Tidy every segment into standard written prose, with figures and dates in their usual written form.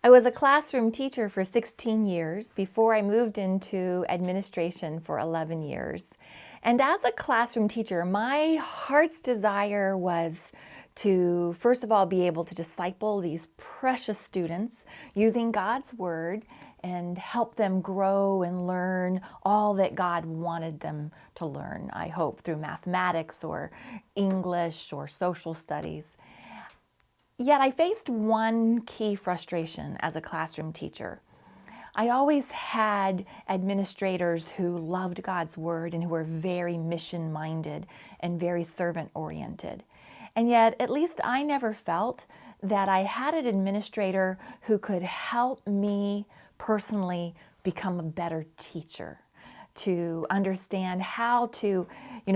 I was a classroom teacher for 16 years before I moved into administration for 11 years. And as a classroom teacher, my heart's desire was to, first of all, be able to disciple these precious students using God's Word and help them grow and learn all that God wanted them to learn, I hope, through mathematics or English or social studies. Yet I faced one key frustration as a classroom teacher. I always had administrators who loved God's Word and who were very mission-minded and very servant-oriented. And yet, at least I never felt that I had an administrator who could help me personally become a better teacher, to understand how to,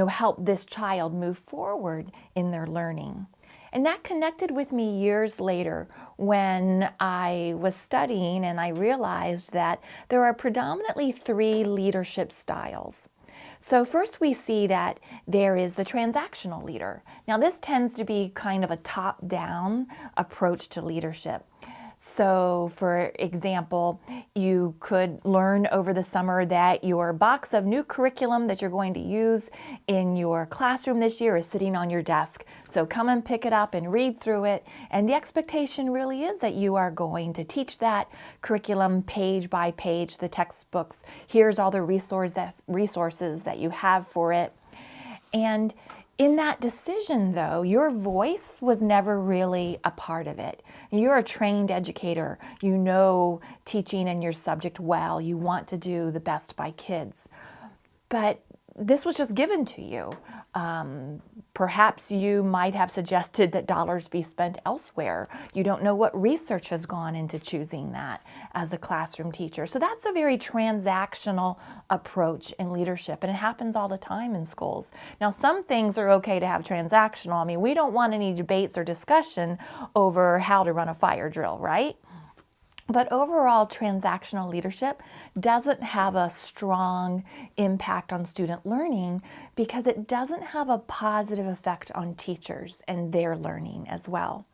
help this child move forward in their learning. And that connected with me years later when I was studying and I realized that there are predominantly 3 leadership styles. So first we see that there is the transactional leader. Now this tends to be kind of a top-down approach to leadership. So for example, you could learn over the summer that your box of new curriculum that you're going to use in your classroom this year is sitting on your desk. So come and pick it up and read through it. And the expectation really is that you are going to teach that curriculum page by page, the textbooks. Here's all the resources that you have for it. And in that decision, though, your voice was never really a part of it. You're a trained educator. You know teaching and your subject well. You want to do the best by kids. But this was just given to you. Perhaps you might have suggested that dollars be spent elsewhere. You don't know what research has gone into choosing that as a classroom teacher. So that's a very transactional approach in leadership, and it happens all the time in schools. Now, some things are okay to have transactional. I mean, we don't want any debates or discussion over how to run a fire drill, right? But overall, transactional leadership doesn't have a strong impact on student learning because it doesn't have a positive effect on teachers and their learning as well.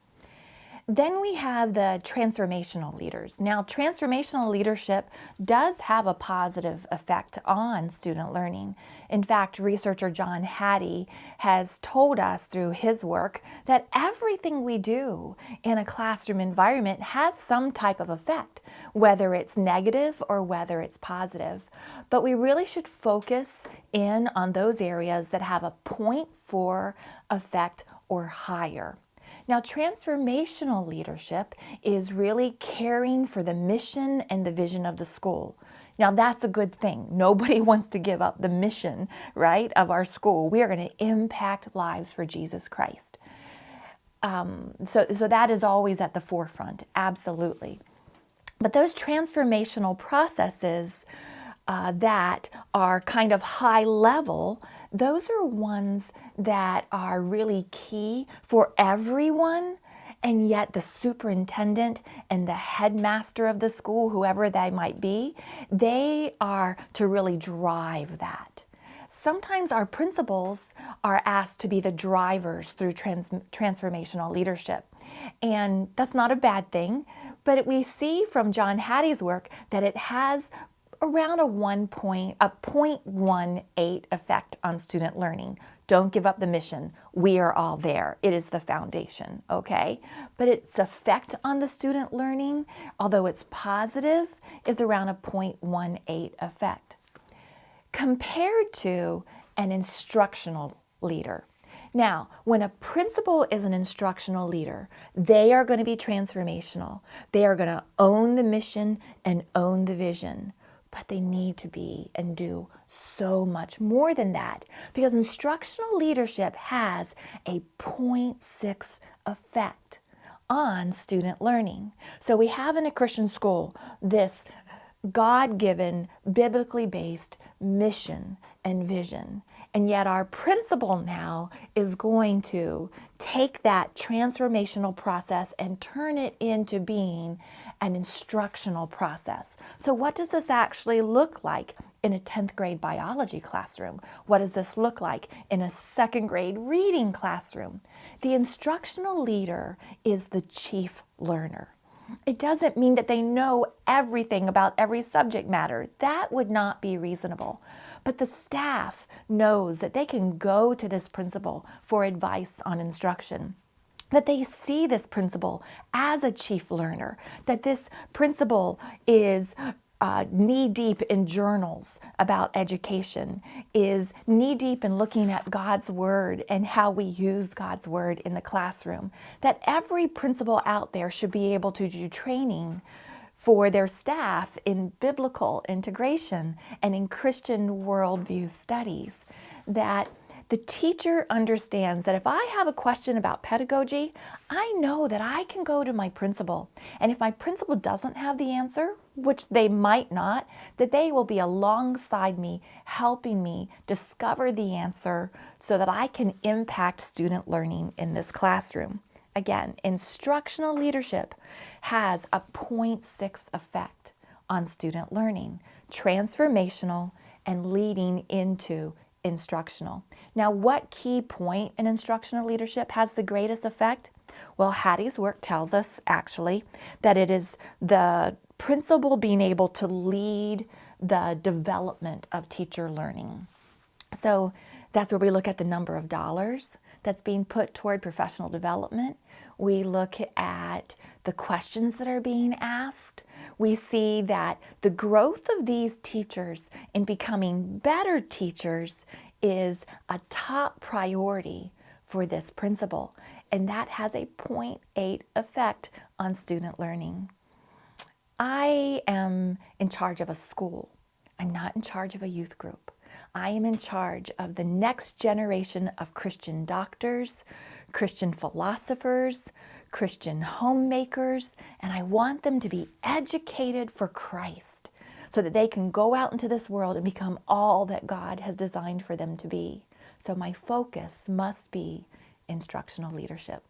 Then we have the transformational leaders. Now, transformational leadership does have a positive effect on student learning. In fact, researcher John Hattie has told us through his work that everything we do in a classroom environment has some type of effect, whether it's negative or whether it's positive. But we really should focus in on those areas that have a 0.4 effect or higher. Now, transformational leadership is really caring for the mission and the vision of the school. Now, that's a good thing. Nobody wants to give up the mission, right, of our school. We are going to impact lives for Jesus Christ. So that is always at the forefront, absolutely. But those transformational processes that are kind of high level, those are ones that are really key for everyone, and yet the superintendent and the headmaster of the school, whoever they might be, they are to really drive that. Sometimes our principals are asked to be the drivers through transformational leadership, and that's not a bad thing, but we see from John Hattie's work that it has around a 0.18 effect on student learning. Don't give up the mission. We are all there. It is the foundation, okay? But its effect on the student learning, although it's positive, is around a 0.18 effect. Compared to an instructional leader. Now, when a principal is an instructional leader, they are going to be transformational. They are going to own the mission and own the vision. But they need to be and do so much more than that, because instructional leadership has a 0.6 effect on student learning. So we have in a Christian school this God-given, biblically based mission and vision. And yet our principal now is going to take that transformational process and turn it into being an instructional process. So what does this actually look like in a 10th grade biology classroom? What does this look like in a 2nd grade reading classroom? The instructional leader is the chief learner. It doesn't mean that they know everything about every subject matter. That would not be reasonable. But the staff knows that they can go to this principal for advice on instruction, that they see this principal as a chief learner, that this principal is knee-deep in journals about education, is knee-deep in looking at God's Word and how we use God's Word in the classroom, that every principal out there should be able to do training for their staff in biblical integration and in Christian worldview studies, that the teacher understands that if I have a question about pedagogy, I know that I can go to my principal. And if my principal doesn't have the answer, which they might not, that they will be alongside me, helping me discover the answer so that I can impact student learning in this classroom. Again, instructional leadership has a 0.6 effect on student learning, transformational and leading into instructional. Now, what key point in instructional leadership has the greatest effect? Well, Hattie's work tells us actually that it is the principal being able to lead the development of teacher learning. So that's where we look at the number of dollars that's being put toward professional development. We look at the questions that are being asked. We see that the growth of these teachers in becoming better teachers is a top priority for this principal, and that has a 0.8 effect on student learning. I am in charge of a school. I'm not in charge of a youth group. I am in charge of the next generation of Christian doctors, Christian philosophers, Christian homemakers, and I want them to be educated for Christ so that they can go out into this world and become all that God has designed for them to be. So my focus must be instructional leadership.